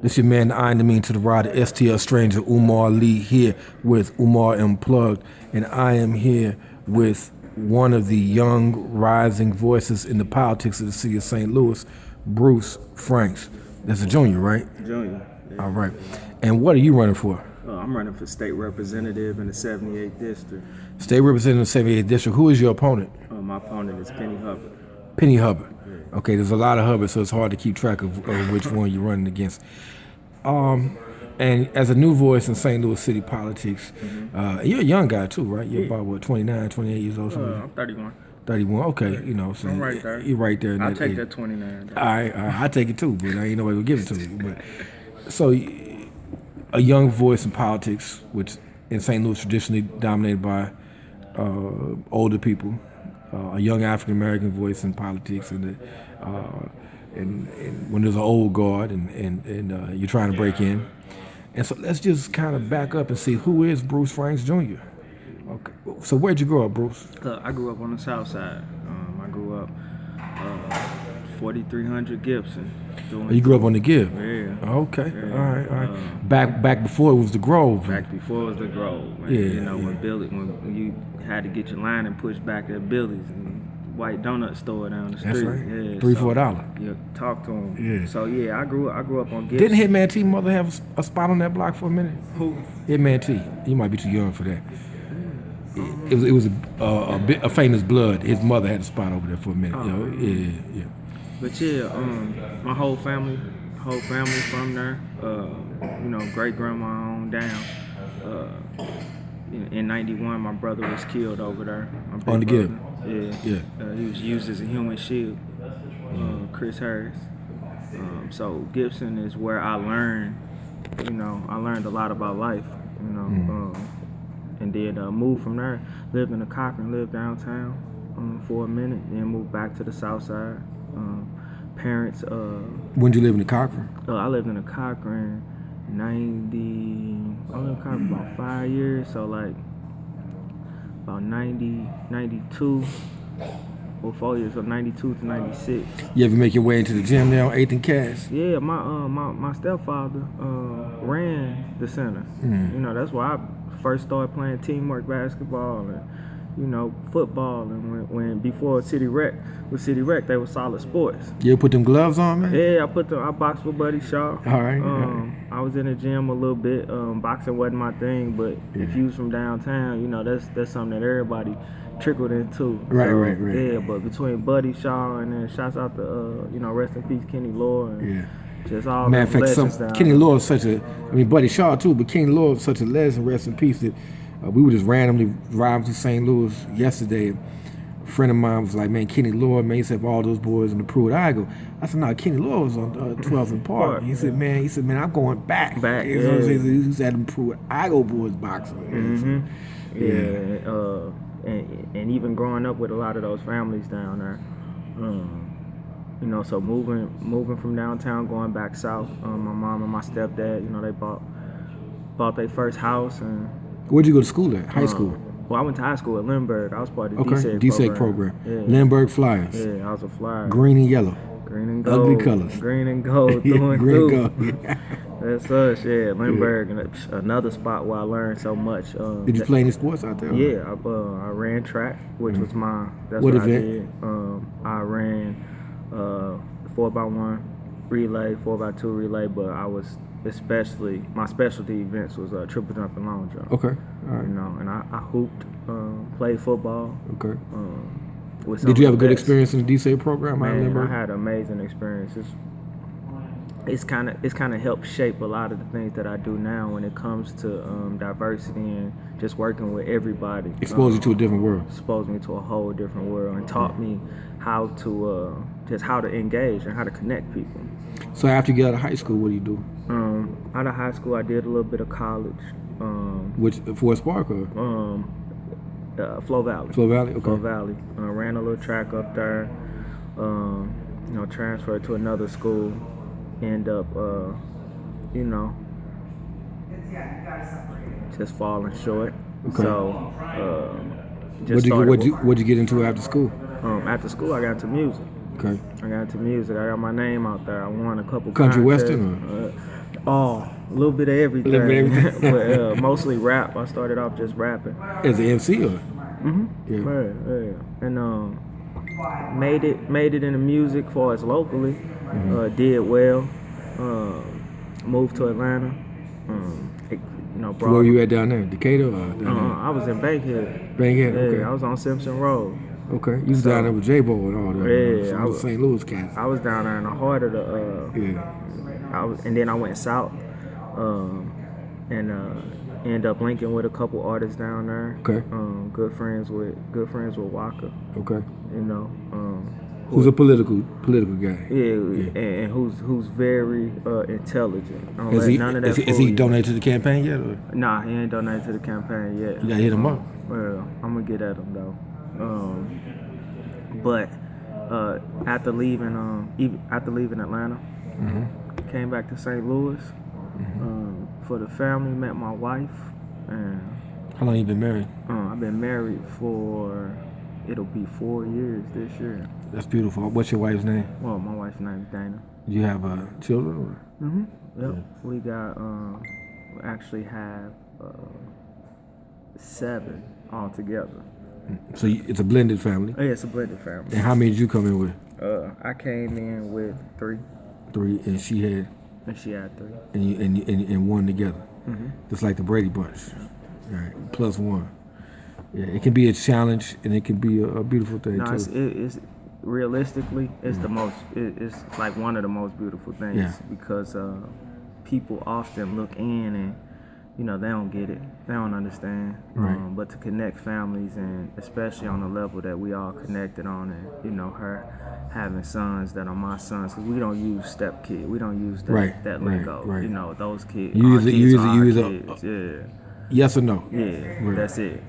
This your man, the I and the mean to the rod, the STL stranger, Umar Lee, here with Umar Unplugged. And I am here with one of the young rising voices in the politics of the city of St. Louis, Bruce Franks. That's a junior, right? Junior. Yeah. All right. And what are you running for? I'm running for state representative in the 78th district. State representative in the 78th district. Who is your opponent? My opponent is Penny Hubbard. Penny Hubbard. Okay, there's a lot of Hubbard, so it's hard to keep track of which one you're running against. And as a new voice in St. Louis city politics, you're a young guy too, right? You're about, what, 29, 28 years old? I'm 31. 31, okay, you know, so I'm right there. You're right there. I'll take that 29. All right, I take it too, but I ain't nobody will give it to you. But so, a young voice in politics, which in St. Louis traditionally dominated by older people, a young African American voice in politics, and when there's an old guard and you're trying to break in. And so let's just kind of back up and see who is Bruce Franks Jr. Okay. So where'd you grow up, Bruce? I grew up on the south side. I grew up 4300 Gibson. You grew up on the Give? Yeah. Okay. Yeah. All right. Back before it was the Grove. Back before it was the Grove. Man. Yeah. You know, when you had to get your line and push back at Billy's and white donut store down the street. That's right. Yeah, $3-4. You talk to him. Yeah. So yeah, I grew up on Gibson. Didn't Hitman T mother have a spot on that block for a minute? Who? Hitman T. You might be too young for that. It was a famous blood. His mother had a spot over there for a minute. Yeah. But yeah, my whole family from there. You know, great grandma on down. In '91, my brother was killed over there. On the Give. Yeah. He was used as a human shield. Chris Harris. So Gibson is where I learned. You know, I learned a lot about life. You know, and then moved from there. Lived in the Cochran, lived downtown for a minute, then moved back to the south side. Parents. When did you live in the Cochran? I lived in the Cochran. I lived in Cochran about 5 years, so like about 90, 92, or 4 years, so 92 to 96. You ever make your way into the gym there on 8th and Cass? Yeah, my stepfather ran the center. You know, that's why I first started playing teamwork basketball and, you know, football, and when before City Rec, they were solid sports. You ever put them gloves on, man? Yeah, I boxed with Buddy Shaw. All right. I was in the gym a little bit. Boxing wasn't my thing, but if you was from downtown, you know, that's something that everybody trickled into. Right. Yeah, but between Buddy Shaw and then shouts out to you know, rest in peace Kenny Law and just all Matter those of legends fact, down Kenny there. Law is Buddy Shaw too, but Kenny Law is such a legend, rest in peace, that we were just randomly driving to St. Louis yesterday. A friend of mine was like, man, Kenny Law, man, he said, all those boys in the Pruitt. I go, I said, no, Kenny Law was on 12th and Park. He said, man, I'm going back. You know what I'm saying? He was at them Pruitt Igo boys boxing. And even growing up with a lot of those families down there, you know, so moving from downtown, going back south. My mom and my stepdad, you know, they bought their first house. And where'd you go to school at? High school? Well, I went to high school at Lindbergh. I was part of the DSEG program. Yeah. Lindbergh Flyers. Yeah, I was a flyer. Green and yellow. Green and gold. Ugly colors. Green and gold. Through and green through. and gold. That's us, yeah. Lindbergh, another spot where I learned so much. Did you play any sports out there? Yeah, I ran track, which was that's what I event? did. I ran 4x1 relay, 4x2 relay, but I was my specialty events was triple jump and long jump. Okay, all right. You know, and I hooped, played football. Okay. Did you have a good experience in the DSEG program? Man, I had an amazing experience. It's kind of helped shape a lot of the things that I do now when it comes to diversity and just working with everybody. Exposed you to a different world. Exposed me to a whole different world and taught me how to engage and how to connect people. So after you get out of high school, what do you do? Out of high school, I did a little bit of college. Which Fort Spark or? Flow Valley. Flow Valley, okay. Flow Valley. Ran a little track up there. You know, transferred to another school. End up, you know, just falling short. Okay. So, what'd you get into after school? After school, I got into music. Okay. I got into music. I got my name out there. I won a couple country contests. western or? Oh, a little bit of everything. A little bit of everything. But mostly rap. I started off just rapping. As an MC, or? Mm-hmm. Yeah. Yeah. And made it in the music for us locally. Did well. Moved to Atlanta. Brought. Where you at down there? Decatur or down there? I was in Bankhead. Bankhead, okay. I was on Simpson Road. Okay, you was down there with J-Bo and all that. Yeah, I was St. Louis cats. I was down there in the heart of the. And then I went south, and ended up linking with a couple artists down there. Okay. Good friends with Waka. Okay. You know. Who's a political guy? Yeah. And who's very intelligent. None of that. Is he donated to the campaign yet? Or? Nah, he ain't donated to the campaign yet. You gotta hit him up. Well, I'm gonna get at him though. But after leaving Atlanta, came back to St. Louis for the family. Met my wife. And how long you been married? I've been married for it'll be 4 years this year. That's beautiful. What's your wife's name? Well, my wife's name is Dana. Do you have children? Or? Yep. Yeah. We got we actually have 7 altogether. So it's a blended family? Yeah, it's a blended family. And how many did you come in with? I came in with 3. 3, and she had? And she had 3. And one together? Just like the Brady Bunch. Right, +1. Yeah, it can be a challenge, and it can be a beautiful thing too. It's realistically, it's the most. It's like one of the most beautiful things because people often look in and they don't get it, they don't understand. Right. But to connect families, and especially on the level that we all connected on, and her having sons that are my sons, because we don't use step kid, we don't use that lingo. Right. Those kids, you use kids. Yeah. Yes or no? Yeah, that's it.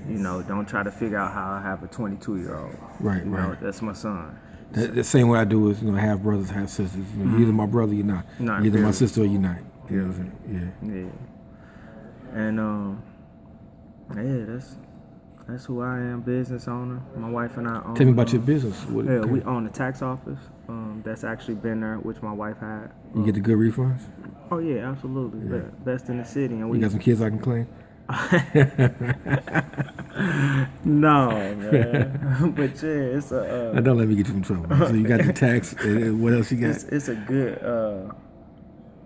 Don't try to figure out how I have a 22-year-old. Right. That's my son. The same way I do is, have brothers, have sisters. You're either my brother, you're not. You're either my sister or you're not. You know what I'm saying? Yeah. And that's who I am, business owner. My wife and I own. Tell me about your business. We own the tax office. That's actually been there, which my wife had. You get the good refunds? Oh yeah, absolutely. Yeah. Best in the city. And you got some kids I can claim? No, man. But yeah, it's a. Now don't let me get you in trouble. So you got the tax. What else you got? It's a good.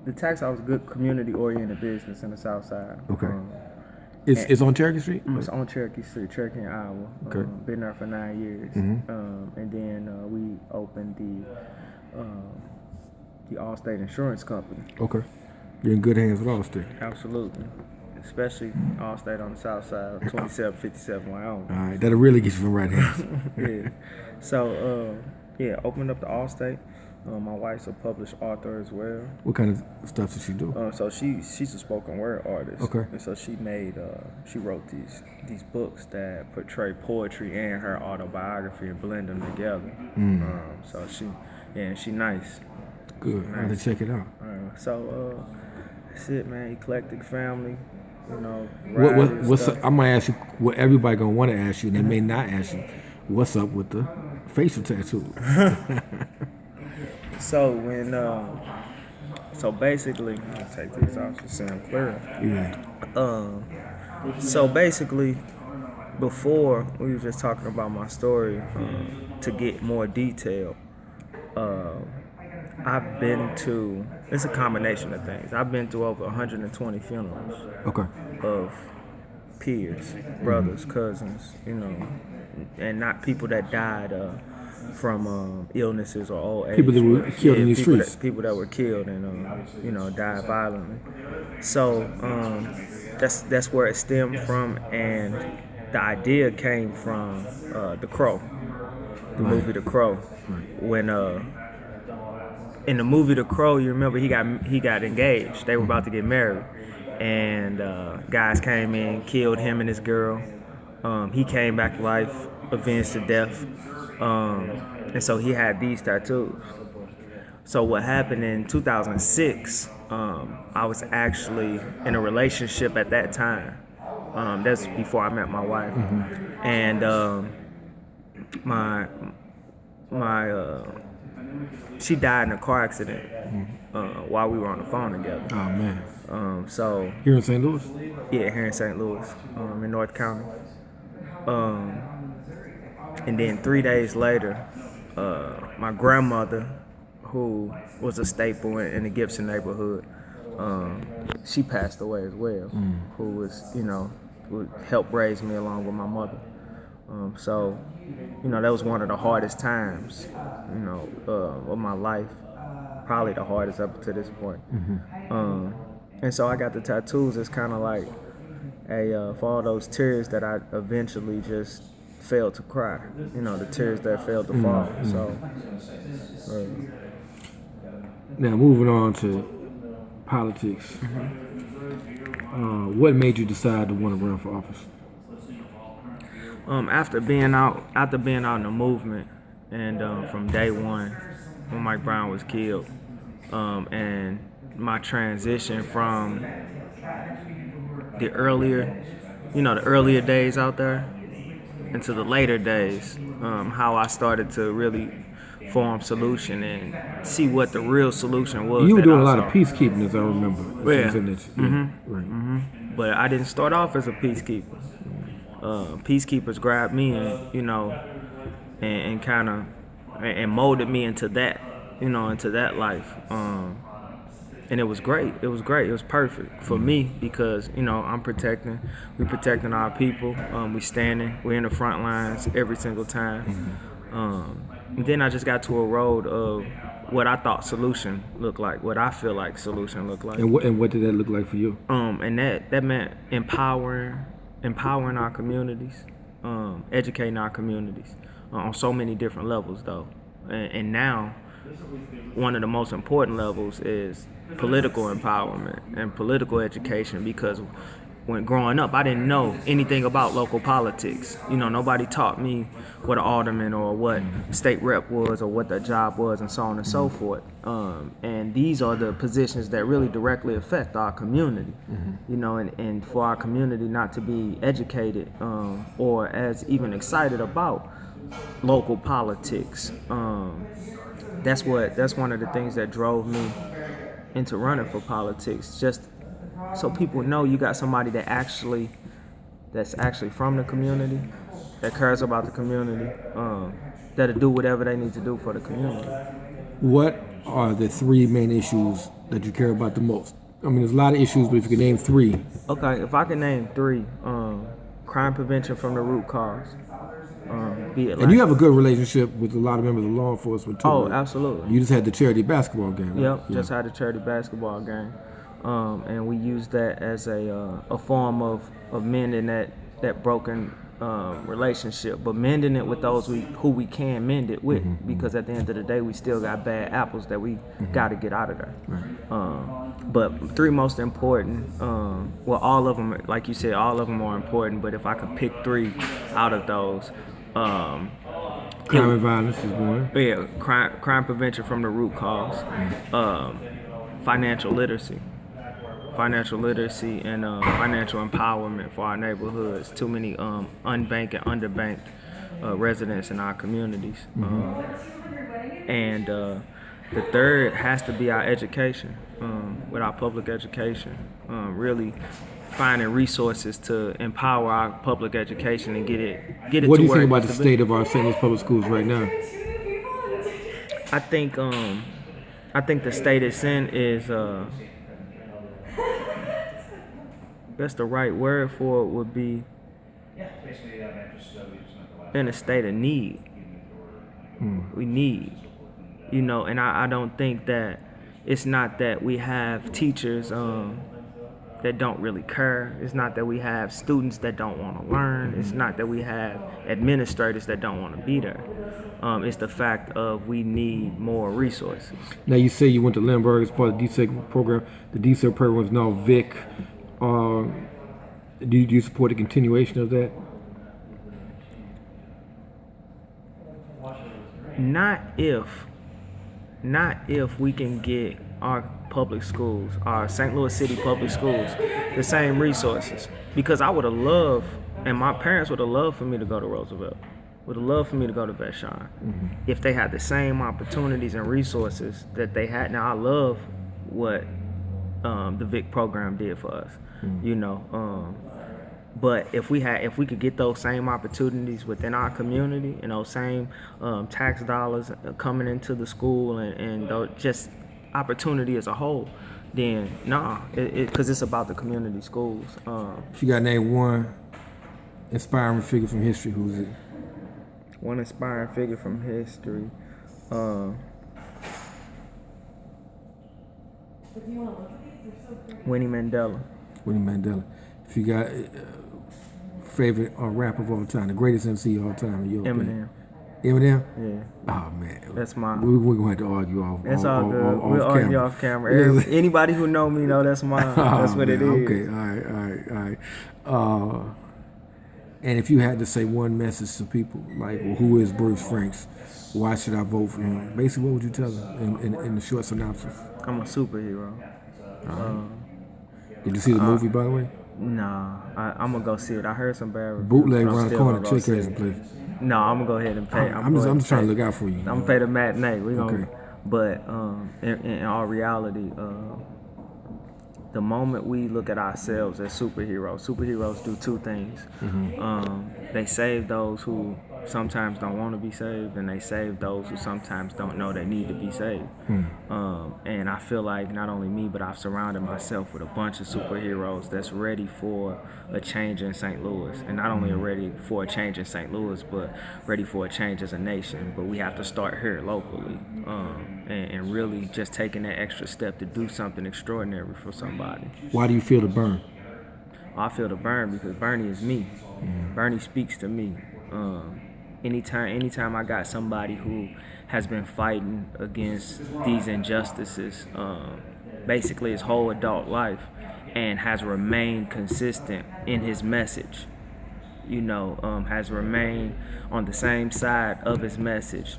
The tax office is a good community-oriented business in the South Side. Okay. It's on Cherokee Street. It's on Cherokee Street, Cherokee, Iowa. Okay. Been there for 9 years. And then we opened the Allstate Insurance Company. Okay. You're in good hands with Allstate. Absolutely. Especially Allstate on the South Side, 2757 Wyoming. All right, that'll really get you from right hands. Yeah. So, opened up the Allstate. My wife's a published author as well. What kind of stuff does she do? So she's a spoken word artist. Okay. And so she wrote these books that portray poetry and her autobiography and blend them together. So she nice. Good. I have to check it out. So that's it, man. Eclectic family. I'm gonna ask you what everybody gonna want to ask you, and they may not ask you. What's up with the facial tattoo? So so basically, I'll take these off to sound clearer. Yeah. So basically, before we were just talking about my story, to get more detail, I've been to. It's a combination of things. I've been to over 120 funerals. Okay. Of peers, brothers, cousins, and not people that died from illnesses or old age. People that were killed in these streets. People that were killed and died violently. So that's where it stemmed from, and the idea came from The Crow, the movie The Crow. When in the movie The Crow, you remember he got engaged. They were about to get married, and guys came in, killed him and his girl. He came back to life, avenged the death. And so he had these tattoos. So what happened in 2006, I was actually in a relationship at that time. That's before I met my wife. she died in a car accident while we were on the phone together. Oh man. So Here in St. Louis? yeah, here in St. Louis, in North County. And then 3 days later, my grandmother, who was a staple in the Gibson neighborhood, she passed away as well. Who was, who helped raise me along with my mother. So, that was one of the hardest times, of my life. Probably the hardest up to this point. And so I got the tattoos as kind of like for all those tears that I eventually just failed to cry. The tears that failed to fall. So. Now moving on to politics. What made you decide to want to run for office? After being out in the movement, and from day one, when Mike Brown was killed, and my transition from the earlier days out there into the later days, how I started to really form solution and see what the real solution was. You were doing a lot of peacekeeping, as I remember. Yeah. But I didn't start off as a peacekeeper. Peacekeepers grabbed me and kind of and molded me into that, into that life. And it was great. It was perfect for me because, we're protecting our people. We're in the front lines every single time. And then I just got to a road of what I thought solution looked like, what I feel like solution looked like. And what did that look like for you? And that meant empowering our communities, educating our communities on so many different levels, though. And now, one of the most important levels is political empowerment and political education, because when growing up, I didn't know anything about local politics. Nobody taught me what an alderman or what state rep was or what that job was and so on and so forth. And these are the positions that really directly affect our community, and for our community not to be educated or as even excited about local politics. That's one of the things that drove me into running for politics, just so people know you got somebody that's actually from the community, that cares about the community, that'll do whatever they need to do for the community. What are the three main issues that you care about the most? I mean, there's a lot of issues, but if you could name three. Okay, if I can name three, crime prevention from the root cause. And you have a good relationship with a lot of members of law enforcement too. Oh, right? Absolutely. You just had the charity basketball game. Right? Yep, just had a charity basketball game. And we used that as a form of mending that broken relationship, but mending it with those who we can mend it with, because at the end of the day, we still got bad apples that we got to get out of there. Right. But three most important, all of them, like you said, all of them are important, but if I could pick three out of those, crime and violence is one. Yeah, crime prevention from the root cause, financial literacy and financial empowerment for our neighborhoods. Too many unbanked and underbanked residents in our communities. And the third has to be our education, with our public education. Really finding resources to empower our public education and get it What to do you where think it about needs the to be. state of our St. Louis public schools right now? I think the state it's in is that's the right word for it would be in a state of need. We need, and I don't think that it's not that we have teachers that don't really care. It's not that we have students that don't want to learn. It's not that we have administrators that don't want to be there. It's the fact of we need more resources. Now you say you went to Lindbergh as part of the DSEC program. The DSEC program is now VIC. Do you support the continuation of that? Not if we can get our public schools, our St. Louis City public schools, the same resources. Because I would have loved, and my parents would have loved for me to go to Roosevelt. would have loved for me to go to Bern if they had the same opportunities and resources that they had. Now I love what the VIC program did for us, you know. But if we could get those same opportunities within our community and those same tax dollars coming into the school and just opportunity as a whole, then because it's about the community schools. If you got to name one inspiring figure from history, who's it? One inspiring figure from history. Winnie Mandela. Winnie Mandela. If you got favorite rapper of all time, the greatest MC of all time, in your Eminem. Eminem? Yeah. Oh man, that's mine. We're gonna have to argue off. That's all good. We'll argue off camera. Anybody who know me know that's mine. That's what it is. Okay, all right. And if you had to say one message to people, like, well, who is Bruce Franks? Why should I vote for him? Basically, what would you tell them in the short synopsis? I'm a superhero. Did you see the movie, by the way? Nah, I'm gonna go see it. I heard some bad reviews. Bootleg around the corner. Check it out, please. No, I'm gonna go ahead and pay. I'm just trying to look out for you. I'm gonna pay the matinee. We gonna, okay. But in all reality, the moment we look at ourselves as superheroes do two things. They save those who sometimes don't want to be saved, and they save those who sometimes don't know they need to be saved. And I feel like not only me, but I've surrounded myself with a bunch of superheroes that's ready for a change in St. Louis. And not only ready for a change in St. Louis, but ready for a change as a nation. But we have to start here locally, and really just taking that extra step to do something extraordinary for somebody. Why do you feel the burn? I feel the burn because Bernie is me. Bernie speaks to me. Anytime I got somebody who has been fighting against these injustices, basically his whole adult life, and has remained consistent in his message, has remained on the same side of his message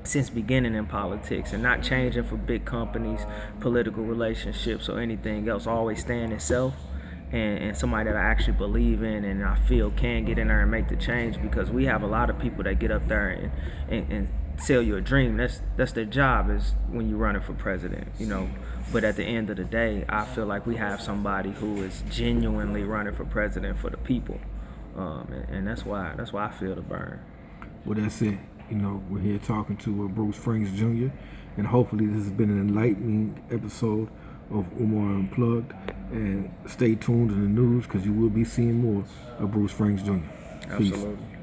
since beginning in politics, and not changing for big companies, political relationships, or anything else, always staying himself. And somebody that I actually believe in and I feel can get in there and make the change, because we have a lot of people that get up there and sell you a dream. That's their job, is when you're running for president, But at the end of the day, I feel like we have somebody who is genuinely running for president for the people, and that's why I feel the burn. Well, that's it. We're here talking to Bruce Franks Jr., and hopefully this has been an enlightening episode of Umar Unplugged, and stay tuned in the news, because you will be seeing more of Bruce Franks Jr. Absolutely. Peace.